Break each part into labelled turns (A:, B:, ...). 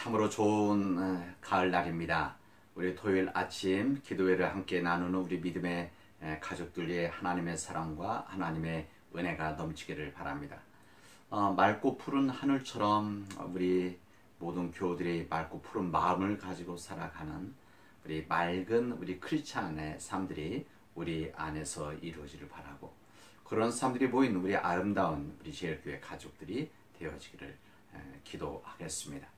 A: 참으로 좋은 가을날입니다. 우리 토요일 아침 기도회를 함께 나누는 우리 믿음의 가족들의 하나님의 사랑과 하나님의 은혜가 넘치기를 바랍니다. 맑고 푸른 하늘처럼 우리 모든 교우들이 맑고 푸른 마음을 가지고 살아가는 우리 맑은 우리 크리스찬의 삶들이 우리 안에서 이루어지길 바라고, 그런 삶들이 보이는 우리 아름다운 우리 제일교회 가족들이 되어지기를 기도하겠습니다.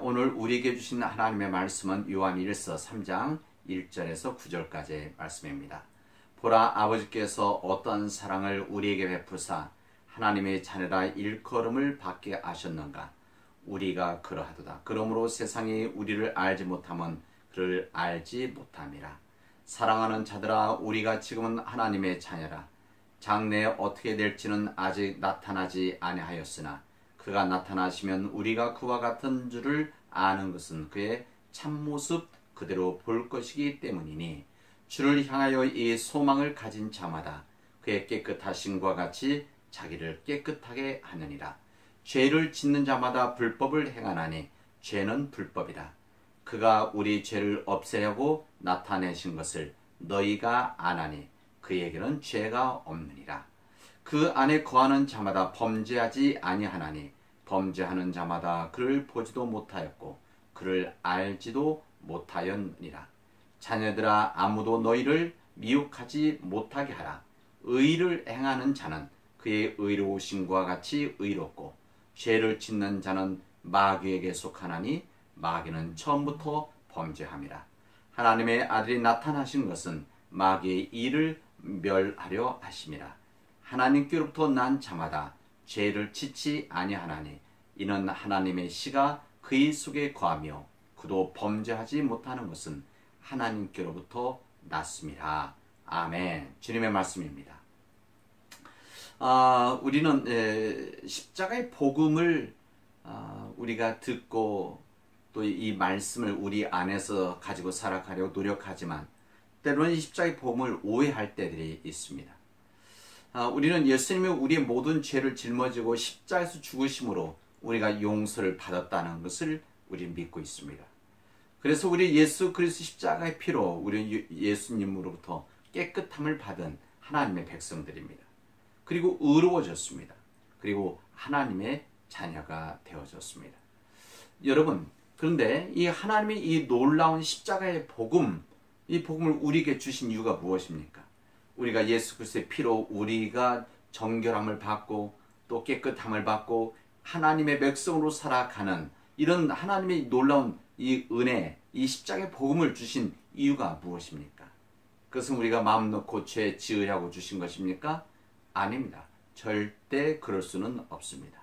A: 오늘 우리에게 주신 하나님의 말씀은 요한일서 3장 1절에서 9절까지의 말씀입니다. 보라, 아버지께서 어떤 사랑을 우리에게 베푸사 하나님의 자녀라 일컬음을 받게 하셨는가. 우리가 그러하도다. 그러므로 세상이 우리를 알지 못하면 그를 알지 못함이라. 사랑하는 자들아, 우리가 지금은 하나님의 자녀라. 장래에 어떻게 될지는 아직 나타나지 아니하였으나 그가 나타나시면 우리가 그와 같은 줄을 아는 것은 그의 참모습 그대로 볼 것이기 때문이니, 주를 향하여 이 소망을 가진 자마다 그의 깨끗하심과 같이 자기를 깨끗하게 하느니라. 죄를 짓는 자마다 불법을 행하나니 죄는 불법이라. 그가 우리 죄를 없애려고 나타내신 것을 너희가 아나니 그에게는 죄가 없느니라. 그 안에 거하는 자마다 범죄하지 아니하나니 범죄하는 자마다 그를 보지도 못하였고 그를 알지도 못하였느니라. 자녀들아, 아무도 너희를 미혹하지 못하게 하라. 의를 행하는 자는 그의 의로우심과 같이 의롭고 죄를 짓는 자는 마귀에게 속하나니 마귀는 처음부터 범죄함이라. 하나님의 아들이 나타나신 것은 마귀의 일을 멸하려 하심이라. 하나님께로부터 난 자마다 죄를 짓지 아니하나니 이는 하나님의 씨가 그의 속에 거하며 그도 범죄하지 못하는 것은 하나님께로부터 났음이라. 아멘. 주님의 말씀입니다. 우리는 십자가의 복음을 우리가 듣고 또 이 말씀을 우리 안에서 가지고 살아가려고 노력하지만 때로는 이 십자가의 복음을 오해할 때들이 있습니다. 우리는 예수님이 우리의 모든 죄를 짊어지고 십자가에서 죽으심으로 우리가 용서를 받았다는 것을 우리는 믿고 있습니다. 그래서 우리 예수 그리스도 십자가의 피로 우리 예수님으로부터 깨끗함을 받은 하나님의 백성들입니다. 그리고 의로워졌습니다. 그리고 하나님의 자녀가 되어졌습니다. 여러분, 그런데 이 하나님의 이 놀라운 십자가의 복음, 이 복음을 우리에게 주신 이유가 무엇입니까? 우리가 예수 그리스도의 피로 우리가 정결함을 받고 또 깨끗함을 받고 하나님의 백성으로 살아가는 이런 하나님의 놀라운 이 은혜, 이 십자가의 복음을 주신 이유가 무엇입니까? 그것은 우리가 마음 놓고 죄 지으려고 주신 것입니까? 아닙니다. 절대 그럴 수는 없습니다.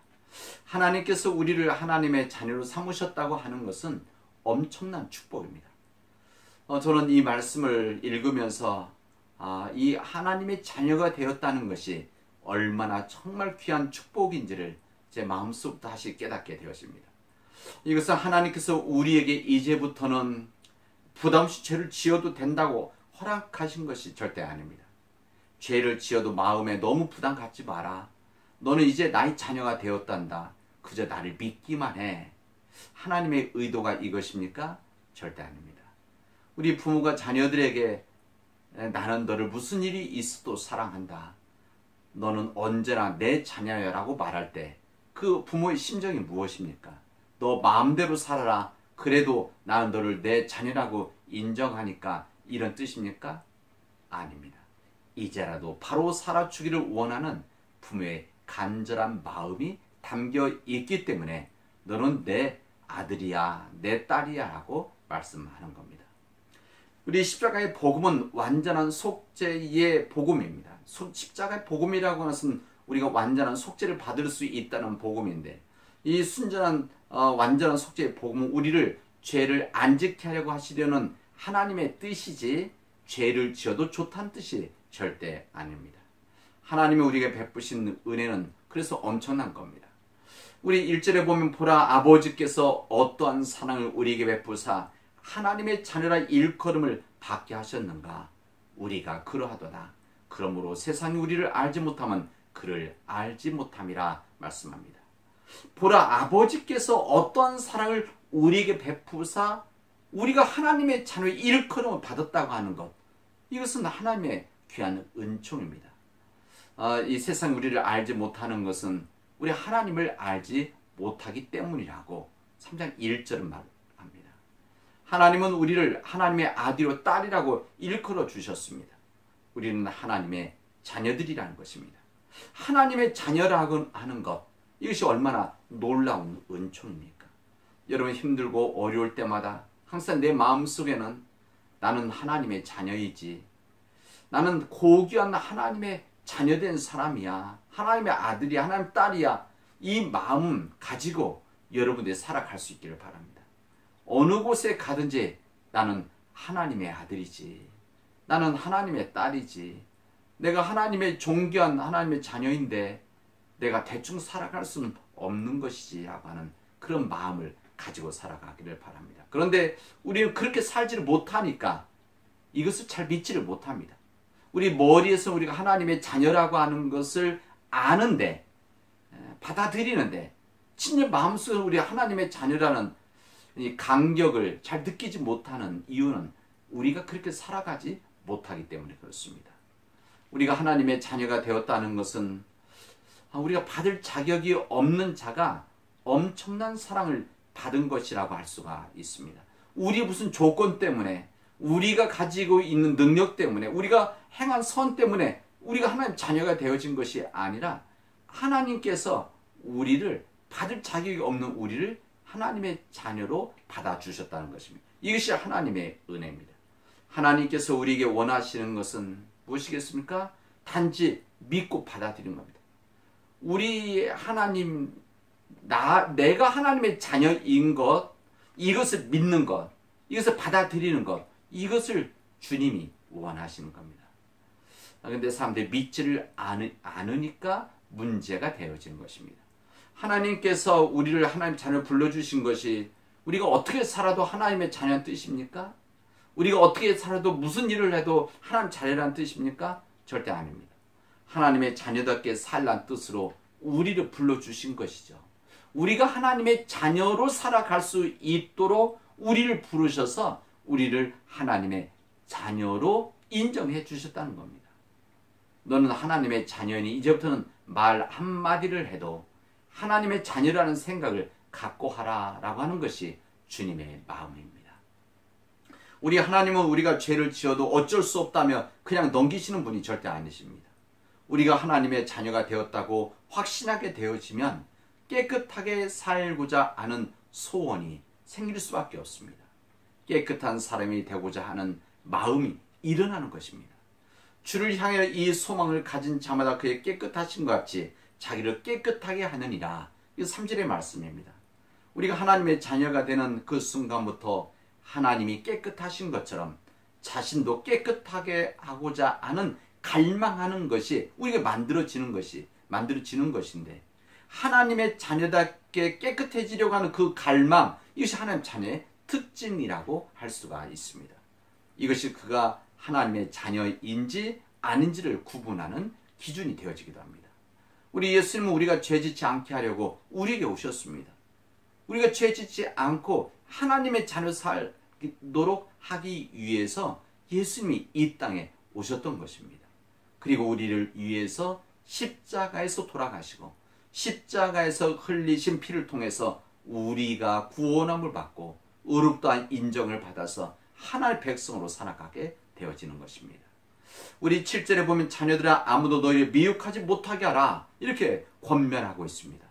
A: 하나님께서 우리를 하나님의 자녀로 삼으셨다고 하는 것은 엄청난 축복입니다. 저는 이 말씀을 읽으면서 이 하나님의 자녀가 되었다는 것이 얼마나 정말 귀한 축복인지를 제 마음속부터 다시 깨닫게 되었습니다. 이것은 하나님께서 우리에게 이제부터는 부담없이 죄를 지어도 된다고 허락하신 것이 절대 아닙니다. 죄를 지어도 마음에 너무 부담 갖지 마라. 너는 이제 나의 자녀가 되었단다. 그저 나를 믿기만 해. 하나님의 의도가 이것입니까? 절대 아닙니다. 우리 부모가 자녀들에게 나는 너를 무슨 일이 있어도 사랑한다. 너는 언제나 내 자녀야 라고 말할 때 그 부모의 심정이 무엇입니까? 너 마음대로 살아라. 그래도 나는 너를 내 자녀라고 인정하니까 이런 뜻입니까? 아닙니다. 이제라도 바로 살아주기를 원하는 부모의 간절한 마음이 담겨 있기 때문에 너는 내 아들이야, 내 딸이야 라고 말씀하는 겁니다. 우리 십자가의 복음은 완전한 속죄의 복음입니다. 십자가의 복음이라고 하는 것은 우리가 완전한 속죄를 받을 수 있다는 복음인데, 이 순전한 완전한 속죄의 복음은 우리를 죄를 안 짓게 하려고 하시려는 하나님의 뜻이지 죄를 지어도 좋다는 뜻이 절대 아닙니다. 하나님이 우리에게 베푸신 은혜는 그래서 엄청난 겁니다. 우리 1절에 보면 보라, 아버지께서 어떠한 사랑을 우리에게 베푸사 하나님의 자녀라 일컬음을 받게 하셨는가. 우리가 그러하도다. 그러므로 세상이 우리를 알지 못하면 그를 알지 못함이라 말씀합니다. 보라, 아버지께서 어떠한 사랑을 우리에게 베푸사 우리가 하나님의 자녀의 일컬음을 받았다고 하는 것, 이것은 하나님의 귀한 은총입니다. 이 세상 우리를 알지 못하는 것은 우리 하나님을 알지 못하기 때문이라고 3장 1절은 말합니다. 하나님은 우리를 하나님의 아들이요 딸이라고 일컬어 주셨습니다. 우리는 하나님의 자녀들이라는 것입니다. 하나님의 자녀라고 하는 것, 이것이 얼마나 놀라운 은총입니까? 여러분 힘들고 어려울 때마다 항상 내 마음속에는 나는 하나님의 자녀이지, 나는 고귀한 하나님의 자녀된 사람이야, 하나님의 아들이야, 하나님의 딸이야, 이 마음 가지고 여러분들이 살아갈 수 있기를 바랍니다. 어느 곳에 가든지 나는 하나님의 아들이지, 나는 하나님의 딸이지, 내가 하나님의 존귀한 하나님의 자녀인데 내가 대충 살아갈 수는 없는 것이지 라고 하는 그런 마음을 가지고 살아가기를 바랍니다. 그런데 우리는 그렇게 살지를 못하니까 이것을 잘 믿지를 못합니다. 우리 머리에서 우리가 하나님의 자녀라고 하는 것을 아는데, 받아들이는데, 진짜 마음속에 우리 하나님의 자녀라는 이 간격을 잘 느끼지 못하는 이유는 우리가 그렇게 살아가지 못하기 때문에 그렇습니다. 우리가 하나님의 자녀가 되었다는 것은 우리가 받을 자격이 없는 자가 엄청난 사랑을 받은 것이라고 할 수가 있습니다. 우리 무슨 조건 때문에, 우리가 가지고 있는 능력 때문에, 우리가 행한 선 때문에 우리가 하나님 자녀가 되어진 것이 아니라 하나님께서 우리를, 받을 자격이 없는 우리를 하나님의 자녀로 받아주셨다는 것입니다. 이것이 하나님의 은혜입니다. 하나님께서 우리에게 원하시는 것은 무엇이겠습니까? 단지 믿고 받아들이는 겁니다. 우리 하나님, 내가 하나님의 자녀인 것, 이것을 믿는 것, 이것을 받아들이는 것, 이것을 주님이 원하시는 겁니다. 그런데 사람들이 믿지를 않으니까 문제가 되어지는 것입니다. 하나님께서 우리를 하나님 자녀 불러주신 것이 우리가 어떻게 살아도 하나님의 자녀란 뜻입니까? 우리가 어떻게 살아도 무슨 일을 해도 하나님 자녀란 뜻입니까? 절대 아닙니다. 하나님의 자녀답게 살란 뜻으로 우리를 불러주신 것이죠. 우리가 하나님의 자녀로 살아갈 수 있도록 우리를 부르셔서 우리를 하나님의 자녀로 인정해 주셨다는 겁니다. 너는 하나님의 자녀니 이제부터는 말 한마디를 해도 하나님의 자녀라는 생각을 갖고 하라라고 하는 것이 주님의 마음입니다. 우리 하나님은 우리가 죄를 지어도 어쩔 수 없다며 그냥 넘기시는 분이 절대 아니십니다. 우리가 하나님의 자녀가 되었다고 확신하게 되어지면 깨끗하게 살고자 하는 소원이 생길 수밖에 없습니다. 깨끗한 사람이 되고자 하는 마음이 일어나는 것입니다. 주를 향해 이 소망을 가진 자마다 그의 깨끗하신 것 같이 자기를 깨끗하게 하느니라. 이 3절의 말씀입니다. 우리가 하나님의 자녀가 되는 그 순간부터 하나님이 깨끗하신 것처럼 자신도 깨끗하게 하고자 하는 갈망하는 것이 우리가 만들어지는 것인데, 하나님의 자녀답게 깨끗해지려고 하는 그 갈망, 이것이 하나님 자녀의 특징이라고 할 수가 있습니다. 이것이 그가 하나님의 자녀인지 아닌지를 구분하는 기준이 되어지기도 합니다. 우리 예수님은 우리가 죄짓지 않게 하려고 우리에게 오셨습니다. 우리가 죄짓지 않고 하나님의 자녀 살도록 하기 위해서 예수님이 이 땅에 오셨던 것입니다. 그리고 우리를 위해서 십자가에서 돌아가시고 십자가에서 흘리신 피를 통해서 우리가 구원함을 받고 의롭다한 인정을 받아서 하나님의 백성으로 살아가게 되어지는 것입니다. 우리 7절에 보면 자녀들아 아무도 너희를 미혹하지 못하게 하라, 이렇게 권면하고 있습니다.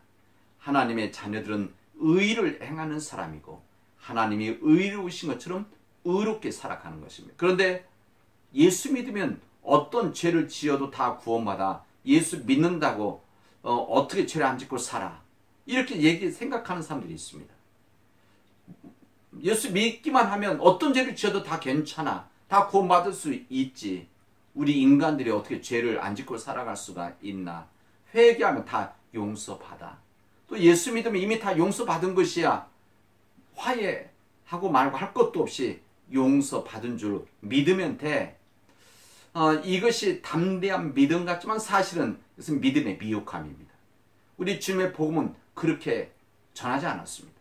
A: 하나님의 자녀들은 의를 행하는 사람이고 하나님이 의로우신 것처럼 의롭게 살아가는 것입니다. 그런데 예수 믿으면 어떤 죄를 지어도 다 구원받아, 예수 믿는다고 어떻게 죄를 안 짓고 살아, 이렇게 생각하는 사람들이 있습니다. 예수 믿기만 하면 어떤 죄를 지어도 다 괜찮아, 다 구원받을 수 있지, 우리 인간들이 어떻게 죄를 안 짓고 살아갈 수가 있나, 회개하면 다 용서받아, 또 예수 믿으면 이미 다 용서받은 것이야, 화해하고 말고 할 것도 없이 용서받은 줄 믿으면 돼. 이것이 담대한 믿음 같지만 사실은 이것은 믿음의 미혹함입니다. 우리 주님의 복음은 그렇게 전하지 않았습니다.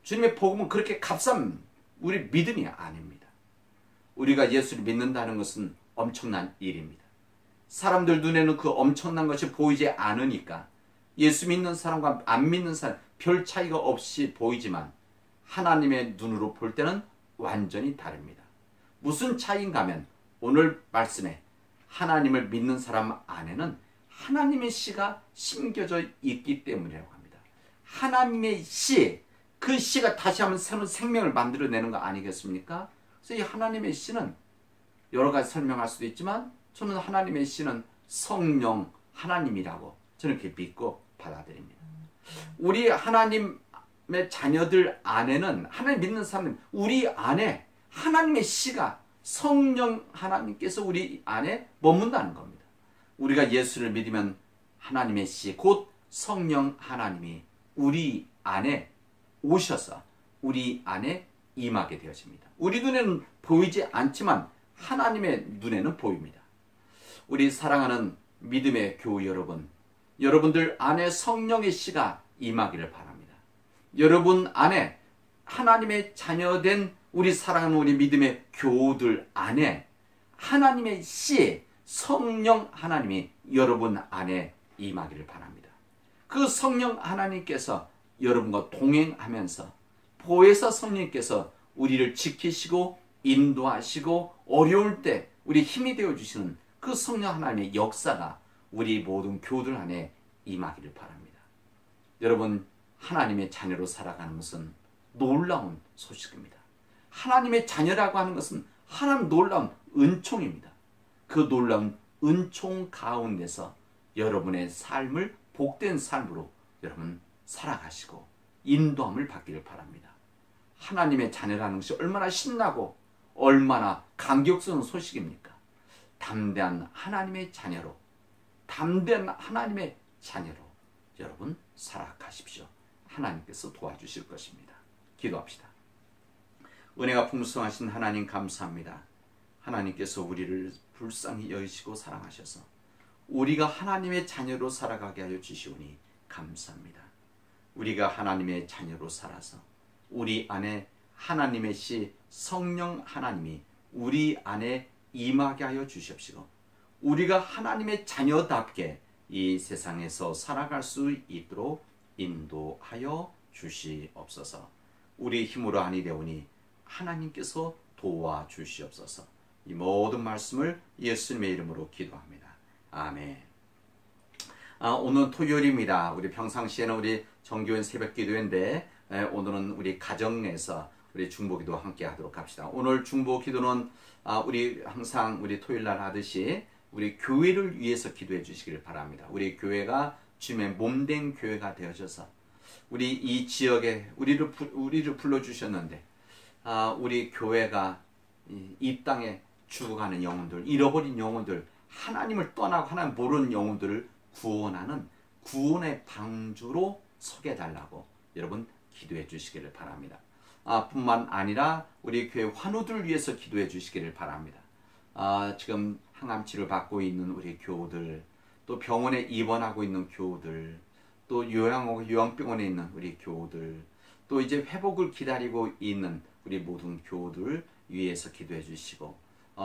A: 주님의 복음은 그렇게 값싼 우리 믿음이 아닙니다. 우리가 예수를 믿는다는 것은 엄청난 일입니다. 사람들 눈에는 그 엄청난 것이 보이지 않으니까 예수 믿는 사람과 안 믿는 사람 별 차이가 없이 보이지만 하나님의 눈으로 볼 때는 완전히 다릅니다. 무슨 차이인가 하면 오늘 말씀에 하나님을 믿는 사람 안에는 하나님의 씨가 심겨져 있기 때문이라고 합니다. 하나님의 씨, 그 씨가 다시 한번 새로운 생명을 만들어내는 거 아니겠습니까? 그래서 이 하나님의 씨는 여러 가지 설명할 수도 있지만 저는 하나님의 씨는 성령 하나님이라고 저는 그렇게 믿고 받아들입니다. 우리 하나님의 자녀들 안에는 하나님 믿는 사람은 우리 안에 하나님의 씨가 성령 하나님께서 우리 안에 머문다는 겁니다. 우리가 예수를 믿으면 하나님의 씨, 곧 성령 하나님이 우리 안에 오셔서 우리 안에 임하게 되어집니다. 우리 눈에는 보이지 않지만 하나님의 눈에는 보입니다. 우리 사랑하는 믿음의 교우 여러분, 여러분들 안에 성령의 씨가 임하기를 바랍니다. 여러분 안에 하나님의 자녀된 우리 사랑하는 우리 믿음의 교우들 안에 하나님의 씨, 성령 하나님이 여러분 안에 임하기를 바랍니다. 그 성령 하나님께서 여러분과 동행하면서 보혜사 성령님께서 우리를 지키시고 인도하시고 어려울 때 우리 힘이 되어주시는 그 성령 하나님의 역사가 우리 모든 교우들 안에 임하기를 바랍니다. 여러분, 하나님의 자녀로 살아가는 것은 놀라운 소식입니다. 하나님의 자녀라고 하는 것은 하나님 놀라운 은총입니다. 그 놀라운 은총 가운데서 여러분의 삶을 복된 삶으로 여러분 살아가시고 인도함을 받기를 바랍니다. 하나님의 자녀라는 것이 얼마나 신나고 얼마나 감격스러운 소식입니까? 담대한 하나님의 자녀로, 담대한 하나님의 자녀로 여러분 살아가십시오. 하나님께서 도와주실 것입니다. 기도합시다. 은혜가 풍성하신 하나님 감사합니다. 하나님께서 우리를 불쌍히 여기시고 사랑하셔서 우리가 하나님의 자녀로 살아가게 하여 주시오니 감사합니다. 우리가 하나님의 자녀로 살아서 우리 안에 하나님의 씨 성령 하나님이 우리 안에 임하게 하여 주십시오. 우리가 하나님의 자녀답게 이 세상에서 살아갈 수 있도록 인도하여 주시옵소서. 우리 힘으로 아니되오니 하나님께서 도와주시옵소서. 이 모든 말씀을 예수님의 이름으로 기도합니다. 아멘. 오늘 토요일입니다. 우리 평상시에는 우리 정교회 새벽기도인데 오늘은 우리 가정에서 우리 중보기도 함께 하도록 합시다. 오늘 중보기도는 우리 항상 우리 토요일날 하듯이 우리 교회를 위해서 기도해 주시기를 바랍니다. 우리 교회가 주님의 몸된 교회가 되어져서 우리 이 지역에 우리를 불러주셨는데 우리 교회가 이 땅에 죽어가는 영혼들, 잃어버린 영혼들, 하나님을 떠나고 하나님 모르는 영혼들을 구원하는 구원의 방주로 서게 달라고 여러분 기도해 주시기를 바랍니다. 뿐만 아니라 우리 교회 환우들 위해서 기도해 주시기를 바랍니다. 지금 항암 치료를 받고 있는 우리 교우들, 또 병원에 입원하고 있는 교우들, 또 요양병원에 있는 우리 교우들, 또 이제 회복을 기다리고 있는 우리 모든 교우들 위해서 기도해 주시고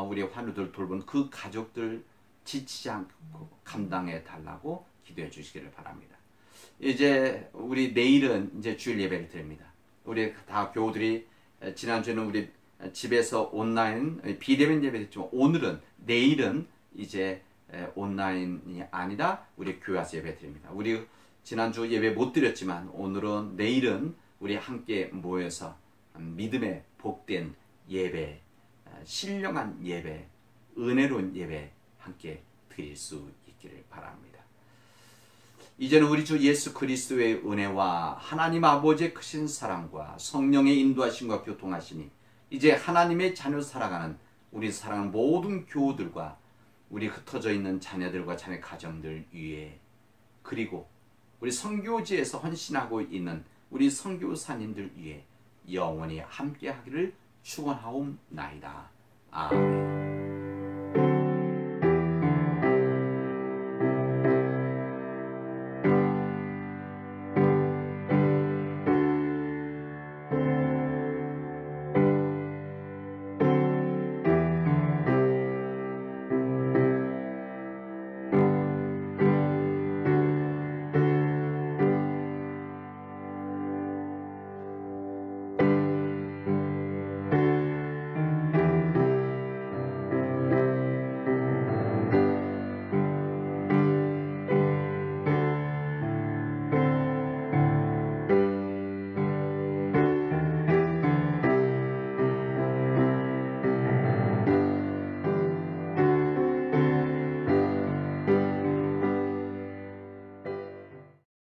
A: 우리 환우들 돌보는 그 가족들 지치지 않고 감당해 달라고 기도해 주시기를 바랍니다. 이제 우리 내일은 이제 주일 예배를 드립니다. 우리 다 교우들이 지난주에는 우리 집에서 온라인 비대면 예배 드렸지만 내일은 이제 온라인이 아니라 우리 교회 와서 예배 드립니다. 우리 지난주 예배 못 드렸지만 내일은 우리 함께 모여서 믿음의 복된 예배, 신령한 예배, 은혜로운 예배 함께 드릴 수 있기를 바랍니다. 이제는 우리 주 예수 그리스도의 은혜와 하나님 아버지의 크신 사랑과 성령의 인도하심과 교통하시니 이제 하나님의 자녀 살아가는 우리 사랑하는 모든 교우들과 우리 흩어져 있는 자녀들과 자녀 가정들 위에, 그리고 우리 선교지에서 헌신하고 있는 우리 선교사님들 위에 영원히 함께 하기를 축원하옵나이다. 아멘.